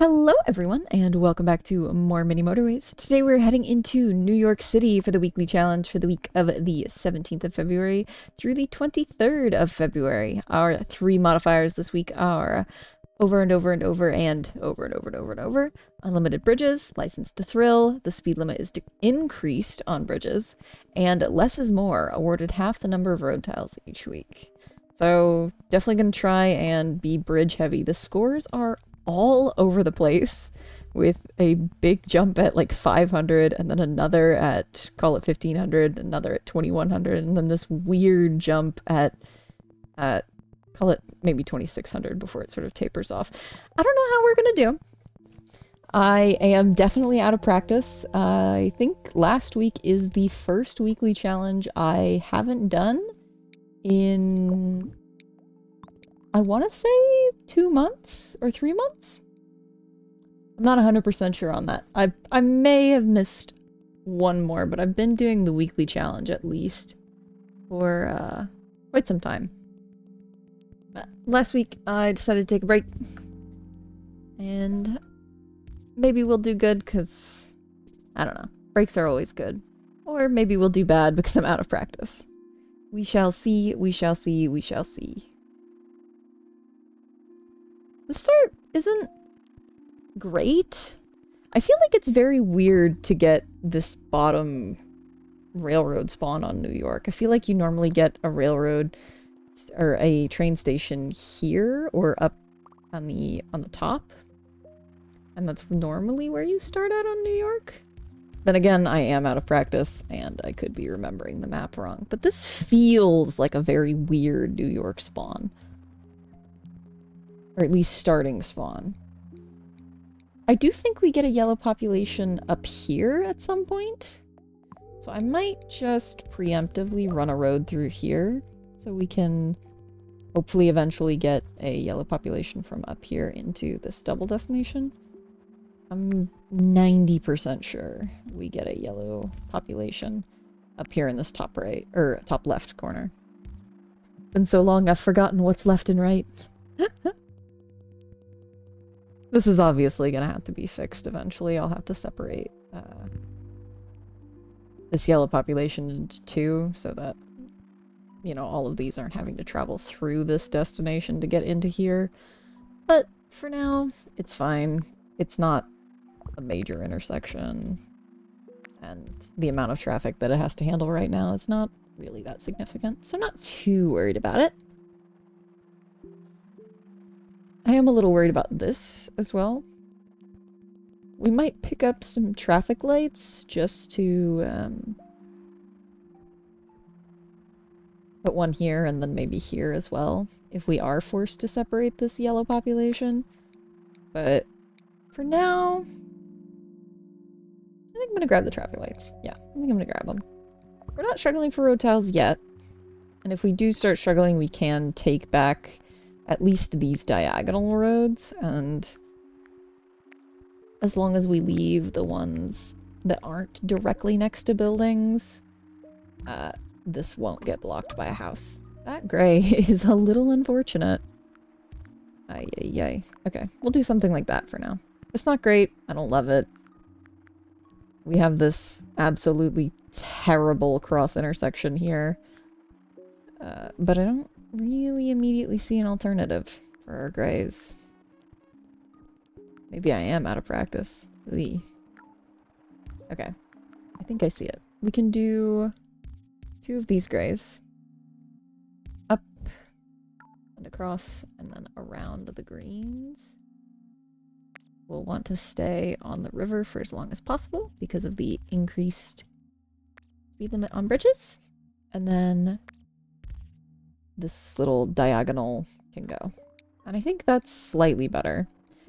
Hello everyone, and welcome back to more mini motorways. Today we're heading into New York City for the weekly challenge for the week of the 17th of February through the 23rd of February. Our three modifiers this week are over and over and over and over and over and over and over, unlimited bridges, license to thrill, the speed limit is increased on bridges, and less is more, awarded half the number of road tiles each week. So definitely going to try and be bridge heavy. The scores are all over the place, with a big jump at like 500 and then another at, call it 1500, another at 2100, and then this weird jump at call it maybe 2600 before it sort of tapers off. I don't know how we're gonna do. I am definitely out of practice. I think last week is the first weekly challenge I haven't done in, I want to say 2 months or 3 months. I'm not 100% sure on that. I may have missed one more, but I've been doing the weekly challenge at least for quite some time. But last week I decided to take a break, and maybe we'll do good because, I don't know, breaks are always good. Or maybe we'll do bad because I'm out of practice. We shall see, we shall see, we shall see. The start isn't great. I feel like it's very weird to get this bottom railroad spawn on New York. I feel like you normally get a railroad or a train station here or up on the top. And that's normally where you start out on New York. Then again, I am out of practice and I could be remembering the map wrong. But this feels like a very weird New York spawn. Or at least starting spawn. I do think we get a yellow population up here at some point. So I might just preemptively run a road through here. So we can hopefully eventually get a yellow population from up here into this double destination. I'm 90% sure we get a yellow population up here in this top right, or top left corner. Been so long I've forgotten what's left and right. This is obviously going to have to be fixed eventually. I'll have to separate this yellow population into two so that, you know, all of these aren't having to travel through this destination to get into here. But for now, it's fine. It's not a major intersection, and the amount of traffic that it has to handle right now is not really that significant, so I'm not too worried about it. I am a little worried about this as well. We might pick up some traffic lights just to put one here and then maybe here as well, if we are forced to separate this yellow population. But for now, I think I'm gonna grab the traffic lights. Yeah, I think I'm gonna grab them. We're not struggling for road tiles yet, and if we do start struggling, we can take back at least these diagonal roads, and as long as we leave the ones that aren't directly next to buildings, this won't get blocked by a house. That gray is a little unfortunate. Ay, ay, ay. Okay, we'll do something like that for now. It's not great. I don't love it. We have this absolutely terrible cross intersection here. But I don't really immediately see an alternative for our grays. Maybe I am out of practice. Okay. I think I see it. We can do 2 of these grays. Up and across and then around the greens. We'll want to stay on the river for as long as possible because of the increased speed limit on bridges. And then this little diagonal can go. And I think that's slightly better.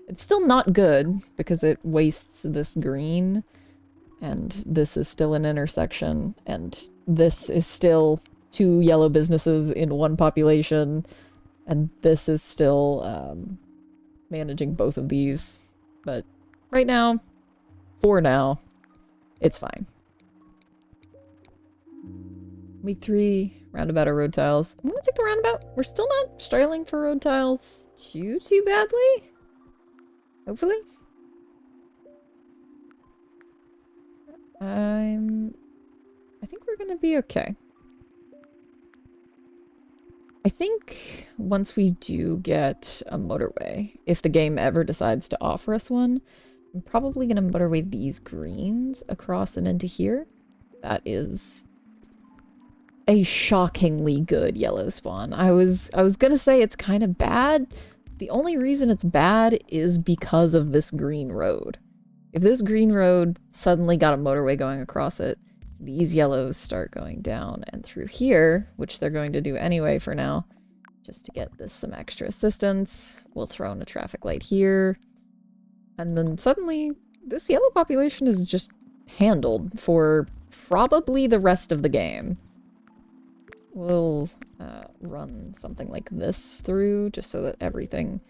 It's still not good because it wastes this green, and this is still an intersection, and this is still 2 yellow businesses in one population, and this is still managing both of these. But right now, for now, it's fine. Week 3, roundabout or road tiles. I'm gonna take the roundabout. We're still not struggling for road tiles too badly. Hopefully. I think we're gonna be okay. I think once we do get a motorway, if the game ever decides to offer us one, I'm probably gonna motorway these greens across and into here. That is a shockingly good yellow spawn. I was gonna say it's kind of bad. The only reason it's bad is because of this green road. If this green road suddenly got a motorway going across it, these yellows start going down and through here, which they're going to do anyway for now, just to get this some extra assistance. We'll throw in a traffic light here. And then suddenly, this yellow population is just handled for probably the rest of the game. We'll run something like this through, just so that everything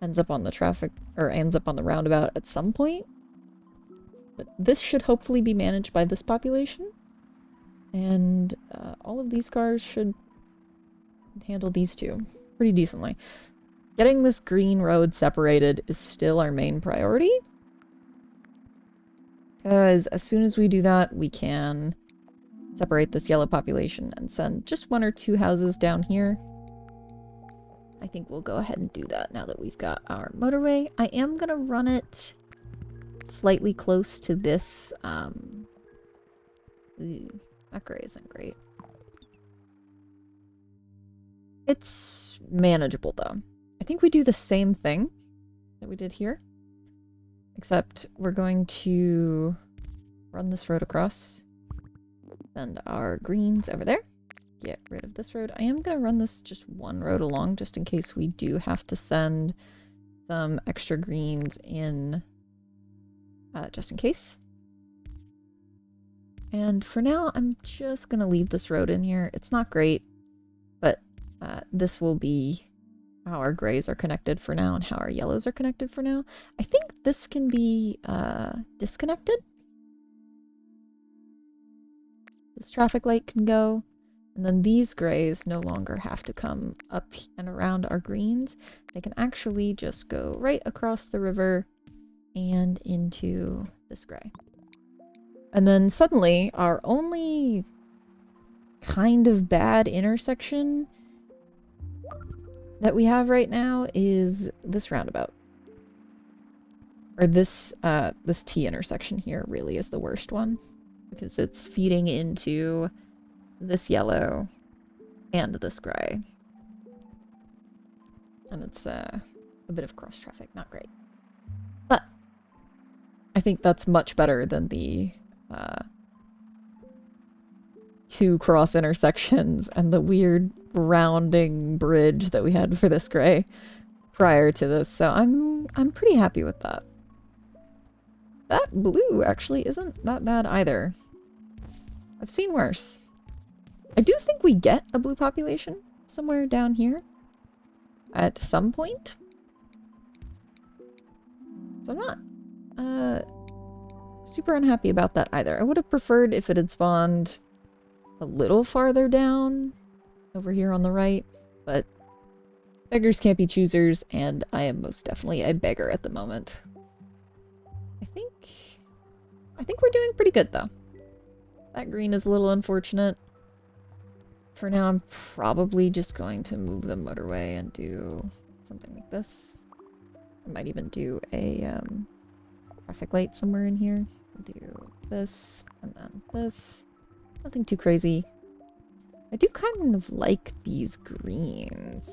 ends up on the traffic, or ends up on the roundabout at some point. But this should hopefully be managed by this population. And all of these cars should handle these two pretty decently. Getting this green road separated is still our main priority. Because as soon as we do that, we can separate this yellow population and send just 1 or 2 houses down here. I think we'll go ahead and do that now that we've got our motorway. I am going to run it slightly close to this. That gray isn't great. It's manageable though. I think we do the same thing that we did here, except we're going to run this road across, send our greens over there, get rid of this road. I am going to run this just 1 road along just in case we do have to send some extra greens in, just in case. And for now, I'm just going to leave this road in here. It's not great, but this will be how our grays are connected for now and how our yellows are connected for now. I think this can be disconnected. This traffic light can go, and then these grays no longer have to come up and around our greens. They can actually just go right across the river and into this gray. And then suddenly, our only kind of bad intersection that we have right now is this roundabout. Or this T intersection here really is the worst one, because it's feeding into this yellow and this gray. And it's a bit of cross traffic, not great. But I think that's much better than the 2 cross intersections and the weird rounding bridge that we had for this gray prior to this. So I'm pretty happy with that. That blue actually isn't that bad either. I've seen worse. I do think we get a blue population somewhere down here at some point. So I'm not super unhappy about that either. I would have preferred if it had spawned a little farther down over here on the right, but beggars can't be choosers, and I am most definitely a beggar at the moment. I think we're doing pretty good though. That green is a little unfortunate. For now, I'm probably just going to move the motorway and do something like this. I might even do a traffic light somewhere in here. Do this, and then this. Nothing too crazy. I do kind of like these greens.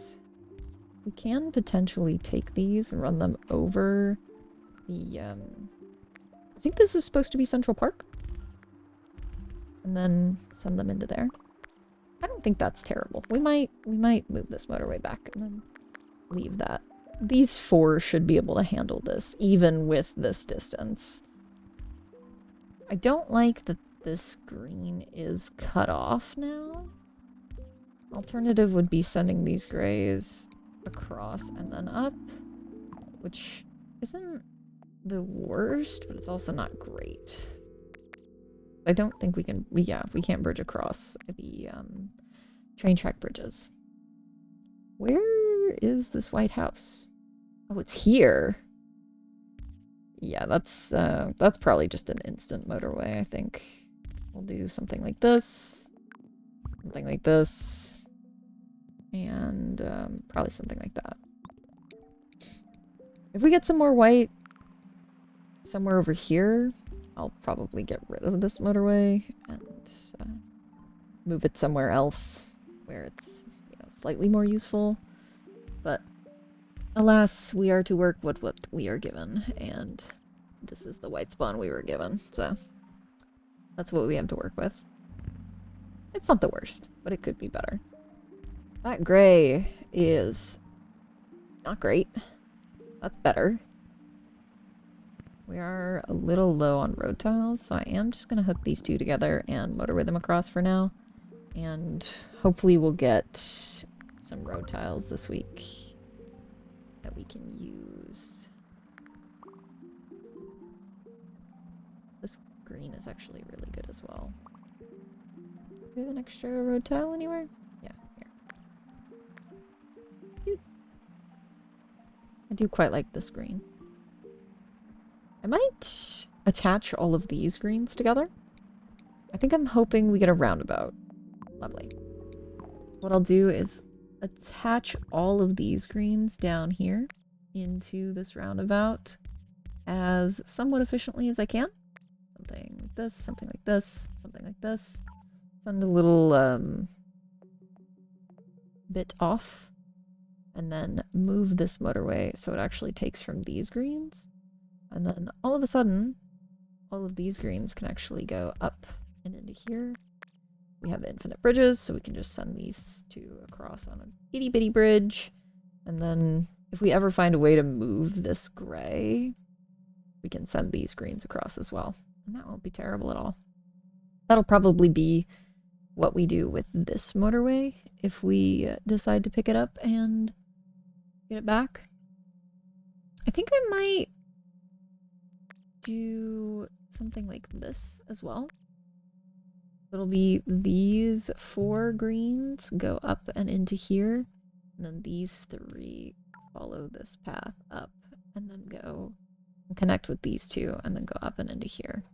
We can potentially take these and run them over the, I think this is supposed to be Central Park. And then send them into there. I don't think that's terrible. We might move this motorway back and then leave that. These 4 should be able to handle this, even with this distance. I don't like that this green is cut off now. Alternative would be sending these grays across and then up, which isn't the worst, but it's also not great. I don't think we can, we can't bridge across the train track bridges. Where is this White House? Oh, it's here. Yeah, that's probably just an instant motorway, I think. We'll do something like this, and probably something like that. If we get some more white somewhere over here, I'll probably get rid of this motorway and uh, move it somewhere else where it's, slightly more useful. But alas, we are to work with what we are given, and this is the white spawn we were given, so that's what we have to work with. It's not the worst, but it could be better. That gray is not great. That's better. We are a little low on road tiles, so I am just going to hook these two together and motorway them across for now. And hopefully we'll get some road tiles this week that we can use. This green is actually really good as well. Do we have an extra road tile anywhere? Yeah, here. I do quite like this green. I might attach all of these greens together. I think I'm hoping we get a roundabout. Lovely. What I'll do is attach all of these greens down here into this roundabout as somewhat efficiently as I can. Something like this, something like this, something like this. Send a little bit off, and then move this motorway so it actually takes from these greens. And then all of a sudden, all of these greens can actually go up and into here. We have infinite bridges, so we can just send these two across on an itty bitty bridge. And then if we ever find a way to move this gray, we can send these greens across as well. And that won't be terrible at all. That'll probably be what we do with this motorway if we decide to pick it up and get it back. I think I might do something like this as well. It'll be these 4 greens go up and into here, and then these 3 follow this path up and then go and connect with these 2 and then go up and into here.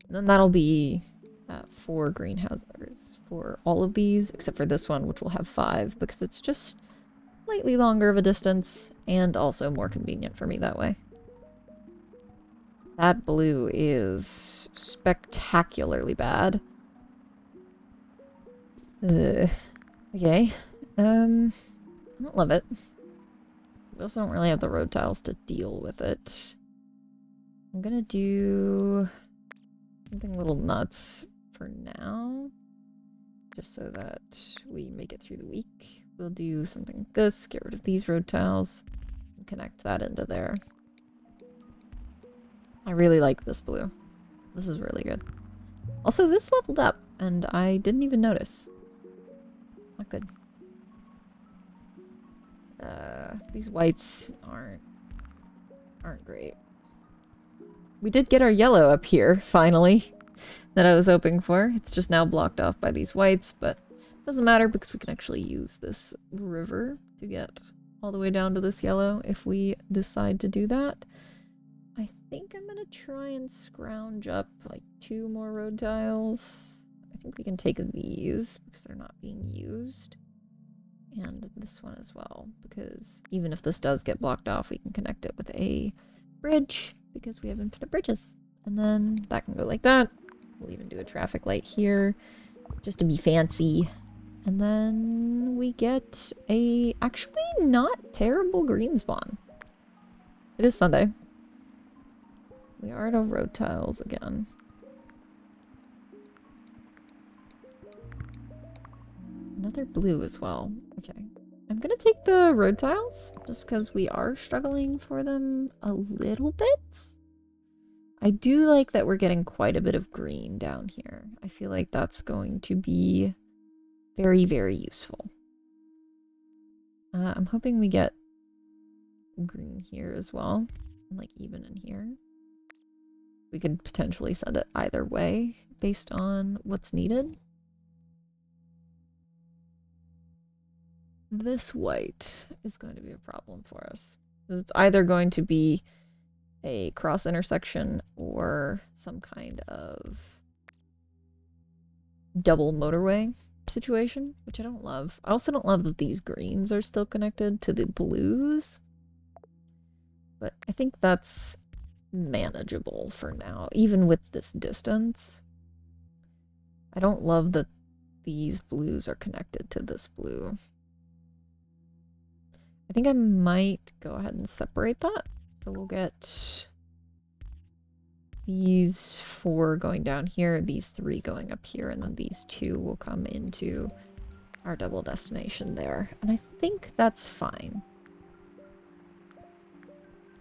And then that'll be 4 greenhouses for all of these, except for this one, which will have 5 because it's just slightly longer of a distance and also more convenient for me that way. That blue is spectacularly bad. Okay. I don't love it. We also don't really have the road tiles to deal with it. I'm gonna do something a little nuts for now, just so that we make it through the week. We'll do something like this, get rid of these road tiles, and connect that into there. I really like this blue. This is really good. Also, this leveled up, and I didn't even notice. Not good. These whites aren't great. We did get our yellow up here, finally, that I was hoping for. It's just now blocked off by these whites, but it doesn't matter because we can actually use this river to get all the way down to this yellow if we decide to do that. I think I'm gonna try and scrounge up like 2 more road tiles. I think we can take these because they're not being used. And this one as well, because even if this does get blocked off, we can connect it with a bridge because we have infinite bridges. And then that can go like that. We'll even do a traffic light here just to be fancy. And then we get a actually not terrible green spawn. It is Sunday. We are out of road tiles again. Another blue as well. Okay. I'm gonna take the road tiles, just because we are struggling for them a little bit. I do like that we're getting quite a bit of green down here. I feel like that's going to be very, very useful. I'm hoping we get green here as well, and like even in here. We could potentially send it either way based on what's needed. This white is going to be a problem for us. It's either going to be a cross intersection or some kind of double motorway situation, which I don't love. I also don't love that these greens are still connected to the blues, but I think that's manageable for now, even with this distance. I don't love that these blues are connected to this blue. I think I might go ahead and separate that. So we'll get these 4 going down here, these 3 going up here, and then these 2 will come into our double destination there. And I think that's fine.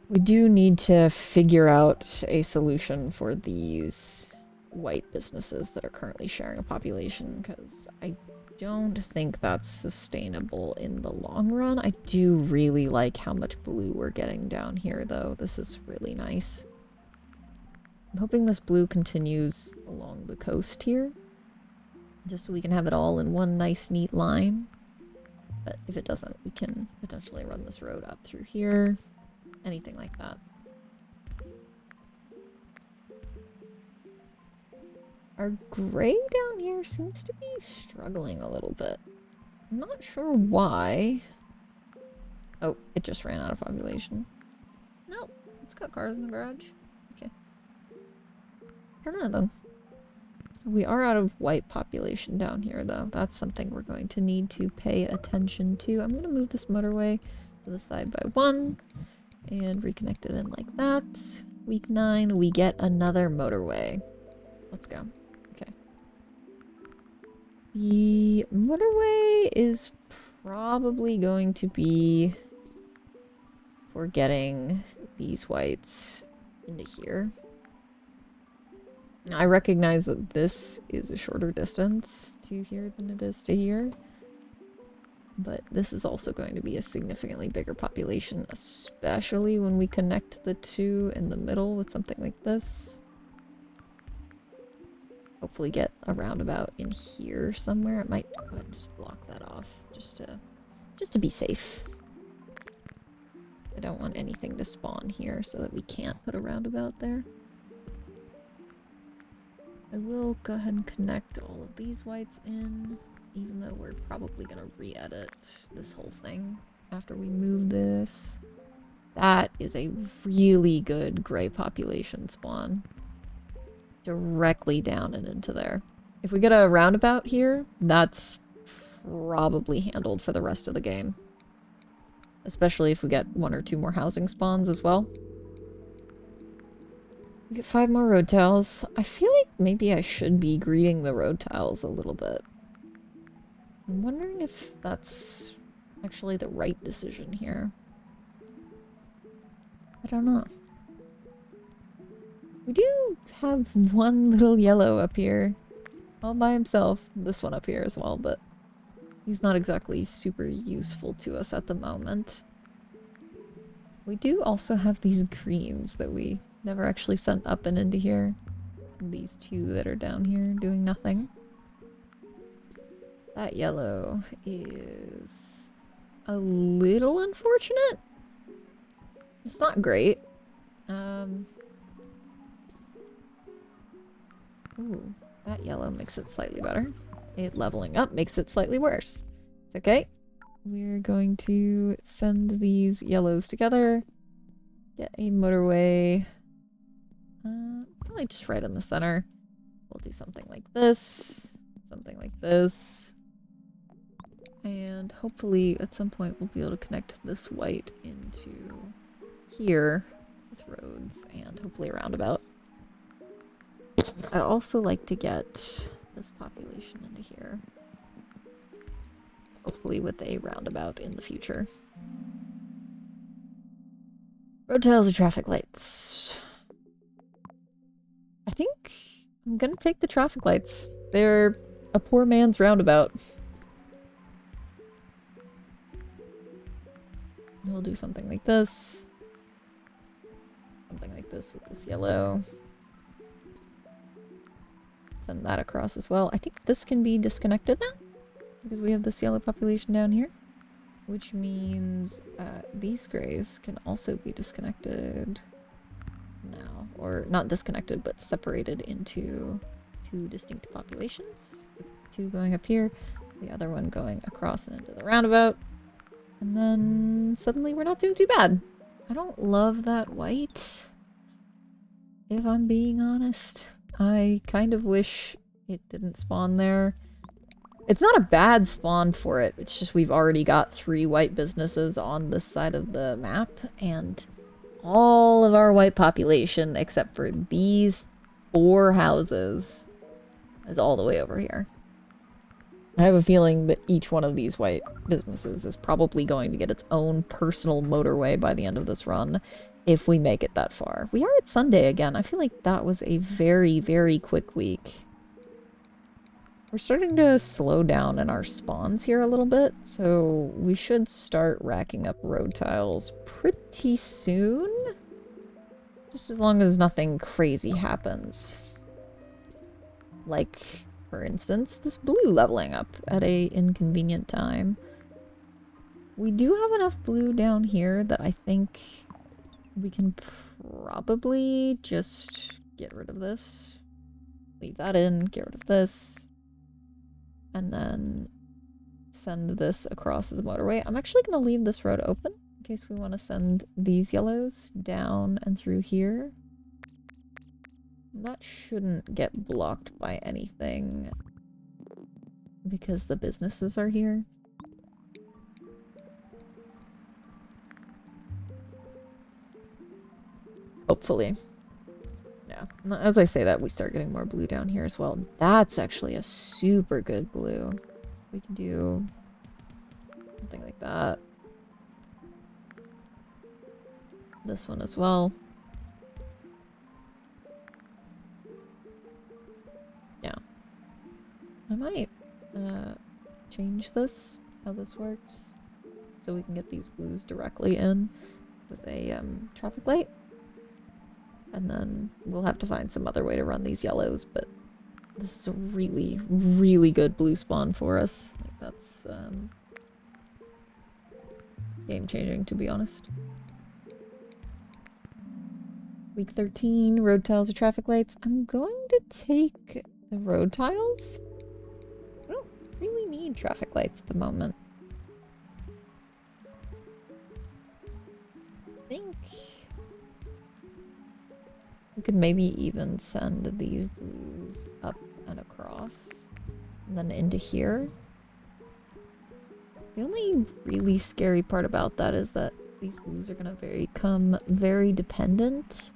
We do need to figure out a solution for these white businesses that are currently sharing a population, because I don't think that's sustainable in the long run. I do really like how much blue we're getting down here, though. This is really nice. I'm hoping this blue continues along the coast here, just so we can have it all in one nice, neat line. But if it doesn't, we can potentially run this road up through here. Anything like that. Our gray down here seems to be struggling a little bit. I'm not sure why. Oh, it just ran out of population. No, it's got cars in the garage. Okay. I don't know then. We are out of white population down here though. That's something we're going to need to pay attention to. I'm going to move this motorway to the side by 1 and reconnect it in like that. Week 9, we get another motorway. Let's go. Okay. The motorway is probably going to be for getting these whites into here. Now, I recognize that this is a shorter distance to here than it is to here, but this is also going to be a significantly bigger population, especially when we connect the 2 in the middle with something like this. Hopefully get a roundabout in here somewhere. It might go ahead and just block that off, just to be safe. I don't want anything to spawn here so that we can't put a roundabout there. I will go ahead and connect all of these whites in, even though we're probably going to re-edit this whole thing after we move this. That is a really good gray population spawn. Directly down and into there. If we get a roundabout here, that's probably handled for the rest of the game. Especially if we get 1 or 2 more housing spawns as well. We get 5 more road tiles. I feel like maybe I should be greeting the road tiles a little bit. I'm wondering if that's actually the right decision here. I don't know. We do have 1 little yellow up here. All by himself. This one up here as well, but he's not exactly super useful to us at the moment. We do also have these greens that we never actually sent up and into here. And these 2 that are down here doing nothing. That yellow is a little unfortunate. It's not great. Ooh, that yellow makes it slightly better. It leveling up makes it slightly worse. It's okay. We're going to send these yellows together. Get a motorway. Probably just right in the center. We'll do something like this. Something like this. And hopefully at some point we'll be able to connect this white into here with roads and hopefully a roundabout. I'd also like to get this population into here. Hopefully with a roundabout in the future. Road tiles and traffic lights. I think I'm gonna take the traffic lights. They're a poor man's roundabout. We'll do something like this. Something like this with this yellow. Send that across as well. I think this can be disconnected now, because we have this yellow population down here. Which means these grays can also be disconnected. or not disconnected, but separated into two distinct populations. Two going up here, the other one going across and into the roundabout. And then suddenly we're not doing too bad. I don't love that white, if I'm being honest. I kind of wish it didn't spawn there. It's not a bad spawn for it, it's just we've already got 3 white businesses on this side of the map, and all of our white population, except for these 4 houses, is all the way over here. I have a feeling that each one of these white businesses is probably going to get its own personal motorway by the end of this run, if we make it that far. We are at Sunday again. I feel like that was a very, very quick week. We're starting to slow down in our spawns here a little bit, so we should start racking up road tiles pretty soon. Just as long as nothing crazy happens. Like, for instance, this blue leveling up at a inconvenient time. We do have enough blue down here that I think we can probably just get rid of this. Leave that in, get rid of this. And then send this across as a motorway. I'm actually going to leave this road open in case we want to send these yellows down and through here. That shouldn't get blocked by anything because the businesses are here. Hopefully. Yeah, as I say that, we start getting more blue down here as well. That's actually a super good blue. We can do something like that. This one as well. Yeah. I might change this, how this works, so we can get these blues directly in with a traffic light. And then we'll have to find some other way to run these yellows, but this is a really, really good blue spawn for us. Like, that's game-changing, to be honest. Week 13, road tiles or traffic lights. I'm going to take the road tiles. I don't really need traffic lights at the moment. I think we could maybe even send these blues up and across, and then into here. The only really scary part about that is that these blues are going to become very dependent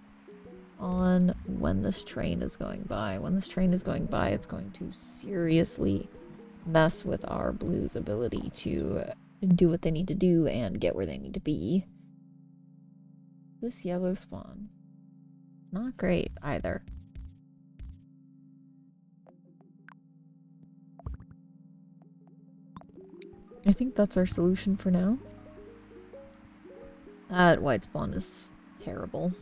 on when this train is going by. When this train is going by, it's going to seriously mess with our blues' ability to do what they need to do and get where they need to be. This yellow spawn, not great either. I think that's our solution for now. That white spawn is terrible.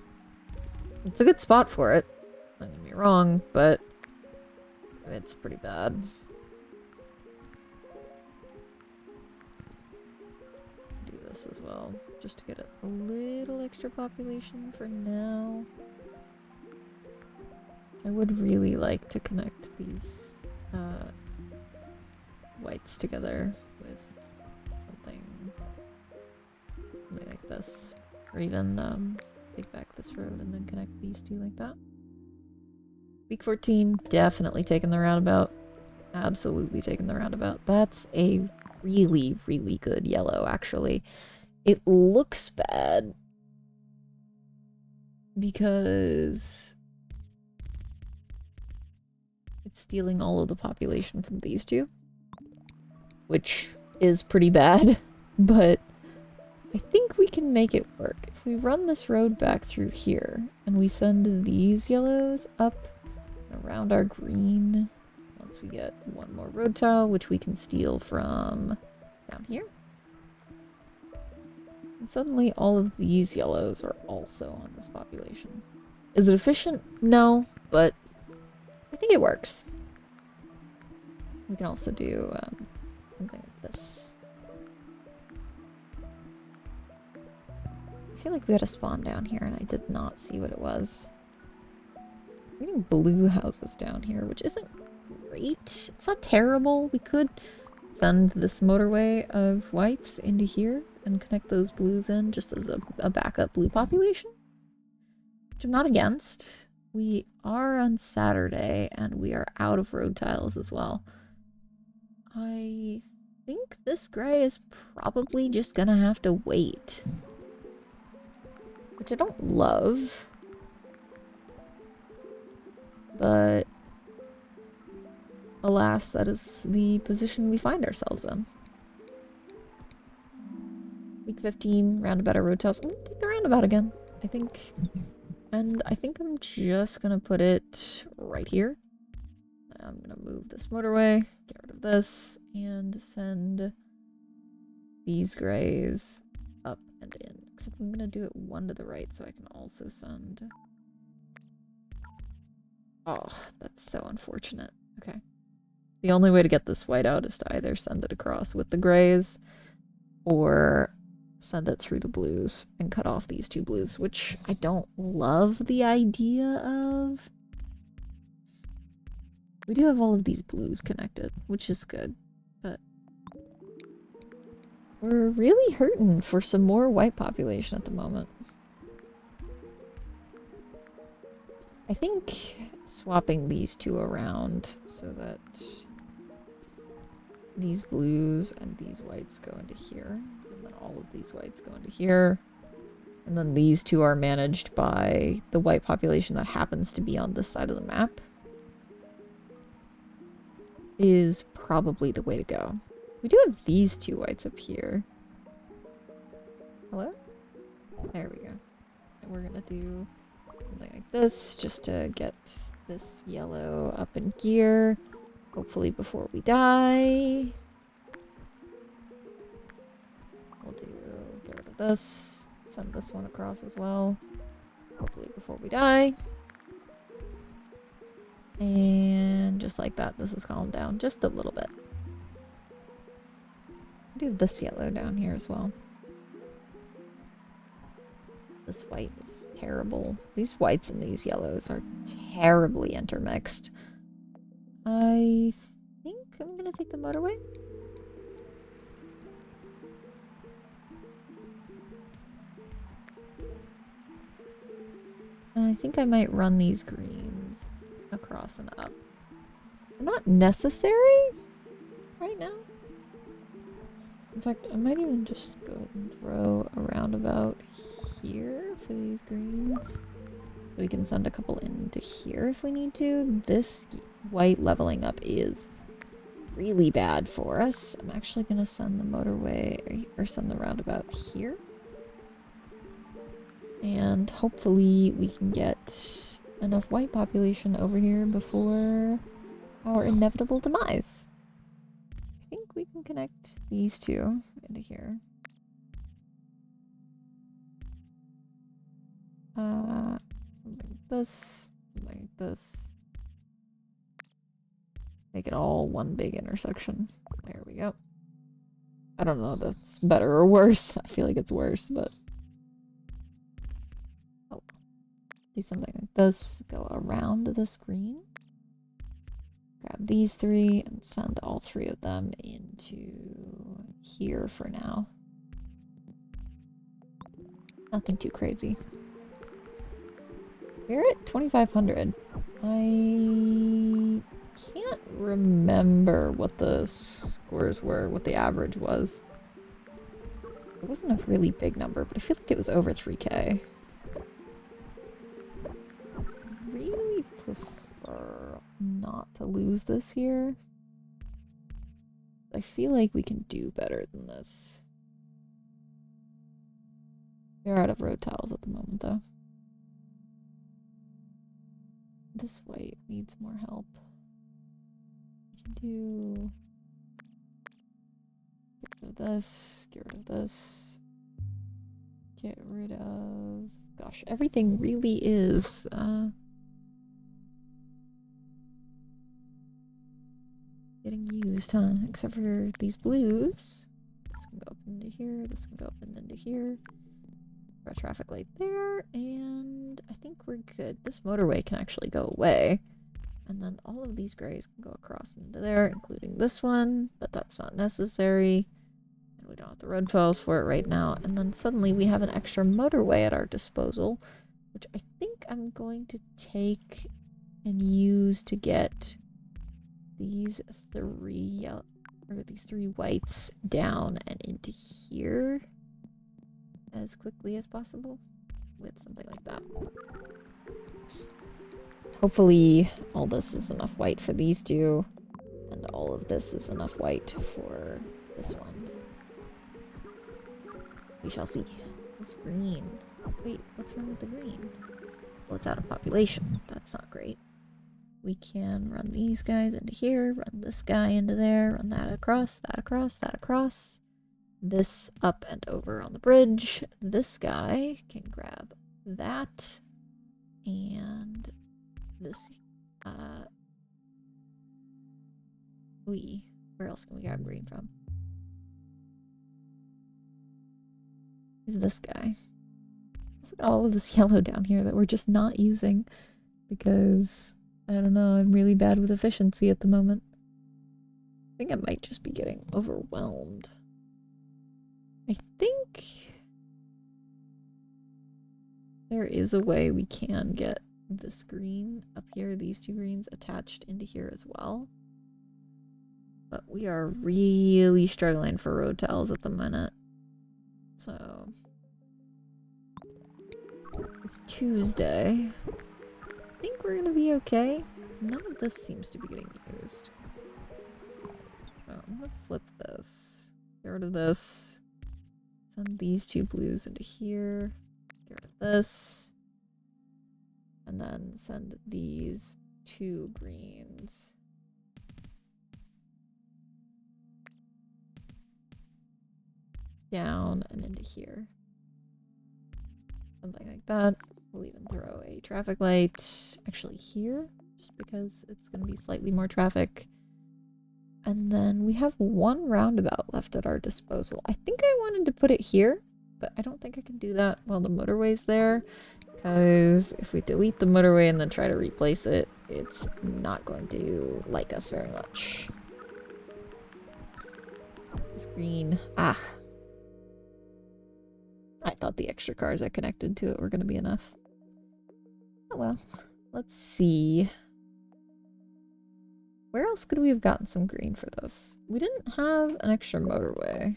It's a good spot for it, don't get me wrong, but it's pretty bad. Do this as well, just to get a little extra population for now. I would really like to connect these whites together with something like this, or even take back this road and then connect these two like that. Week 14, definitely taking the roundabout. Absolutely taking the roundabout. That's a really, really good yellow, actually. It looks bad because it's stealing all of the population from these two, which is pretty bad, but I think we can make it work. If we run this road back through here, and we send these yellows up around our green, once we get one more road tile, which we can steal from down here. And suddenly all of these yellows are also on this population. Is it efficient? No, but I think it works. We can also do something like this. I feel like we had a spawn down here and I did not see what it was. getting blue houses down here, which isn't great. It's not terrible. We could send this motorway of whites into here and connect those blues in just as a backup blue population, which I'm not against. We are on Saturday, and we are out of road tiles as well. I think this gray is probably just gonna have to wait, which I don't love, but alas, that is the position we find ourselves in. Week 15, roundabout of road tiles. I'm gonna take the roundabout again, I think. And I think I'm just gonna put it right here. I'm gonna move this motorway, get rid of this, and send these grays up and in. Except I'm gonna do it one to the right so I can also send... Oh, that's so unfortunate. Okay. The only way to get this white out is to either send it across with the grays or send it through the blues and cut off these two blues, which I don't love the idea of. We do have all of these blues connected, which is good, but we're really hurting for some more white population at the moment. I think swapping these two around so that these blues and these whites go into here, and then all of these whites go into here, and then these two are managed by the white population that happens to be on this side of the map, is probably the way to go. We do have these two whites up here. Hello? There we go. And we're gonna do something like this just to get this yellow up in gear. Hopefully before we die. We'll get rid of this. Send this one across as well. Hopefully before we die. And just like that, this is calmed down just a little bit. Do this yellow down here as well. This white is terrible. These whites and these yellows are terribly intermixed. I think I'm gonna take the motorway. And I think I might run these greens across and up. They're not necessary right now. In fact, I might even just go ahead and throw a roundabout here for these greens. We can send a couple into here if we need to. This white leveling up is really bad for us. I'm actually going to send the motorway, or send the roundabout here. And hopefully we can get enough white population over here before our inevitable demise. I think we can connect these two into here. Like this, like this. Make it all one big intersection. There we go. I don't know if that's better or worse. I feel like it's worse, but... Oh. Do something like this. Go around this green. Grab these three and send all three of them into here for now. Nothing too crazy. We're at 2,500. I can't remember what the scores were, what the average was. It wasn't a really big number, but I feel like it was over 3K. Really prefer not to lose this here. I feel like we can do better than this. We're out of road tiles at the moment, though. This white needs more help. We can do... Get rid of this, get rid of this. Get rid of... Gosh, everything really is, getting used, huh? Except for these blues. This can go up into here, this can go up and into here. Got a traffic light there, and I think we're good. This motorway can actually go away. And then all of these grays can go across into there, including this one, but that's not necessary. And we don't have the road files for it right now. And then suddenly we have an extra motorway at our disposal, which I think I'm going to take and use to get these three whites down and into here as quickly as possible with something like that. Hopefully all this is enough white for these two, and all of this is enough white for this one. We shall see. This green. Wait, what's wrong with the green? Well, it's out of population. That's not great. We can run these guys into here, run this guy into there, run that across, that across, that across. This up and over on the bridge. This guy can grab that, and this, where else can we grab green from? Is this guy. Also got all of this yellow down here that we're just not using because, I don't know, I'm really bad with efficiency at the moment. I think I might just be getting overwhelmed. I think there is a way we can get this green up here, these two greens attached into here as well. But we are really struggling for road tiles at the minute. So it's Tuesday. I think we're gonna be okay. None of this seems to be getting used. So I'm gonna flip this. Get rid of this. Send these two blues into here. Get rid of this. And then send these two greens down and into here. Something like that. We'll even throw a traffic light actually here, just because it's going to be slightly more traffic. And then we have one roundabout left at our disposal. I think I wanted to put it here, but I don't think I can do that while the motorway's there. Because if we delete the motorway and then try to replace it, it's not going to like us very much. This green. Ah. I thought the extra cars I connected to it were going to be enough. Oh well. Let's see. Where else could we have gotten some green for this? We didn't have an extra motorway. Is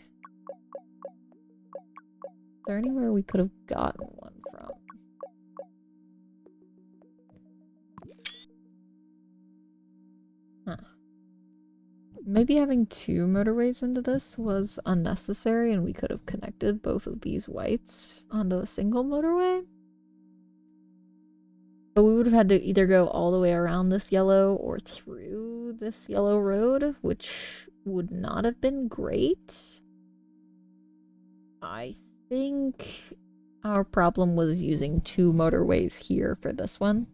there anywhere we could have gotten one from? Huh. Maybe having two motorways into this was unnecessary and we could have connected both of these whites onto a single motorway. But we would have had to either go all the way around this yellow or through this yellow road, which would not have been great. I think our problem was using two motorways here for this one.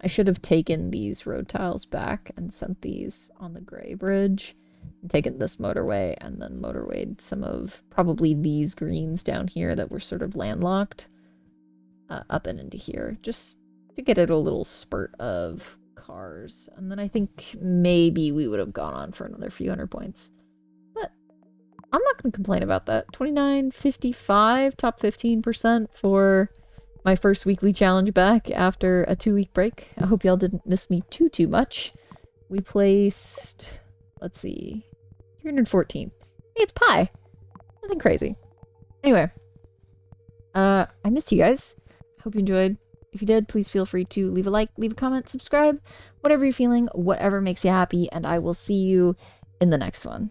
I should have taken these road tiles back and sent these on the gray bridge, and taken this motorway and then motorwayed some of probably these greens down here that were sort of landlocked up and into here, just to get it a little spurt of cars. And then I think maybe we would have gone on for another few hundred points. But I'm not going to complain about that. 29.55, top 15% for my first weekly challenge back after a 2-week break. I hope y'all didn't miss me too much. We placed, let's see, 314th. Hey, it's pi. Nothing crazy. Anyway, I missed you guys. Hope you enjoyed. If you did, please feel free to leave a like, leave a comment, subscribe, whatever you're feeling, whatever makes you happy, and I will see you in the next one.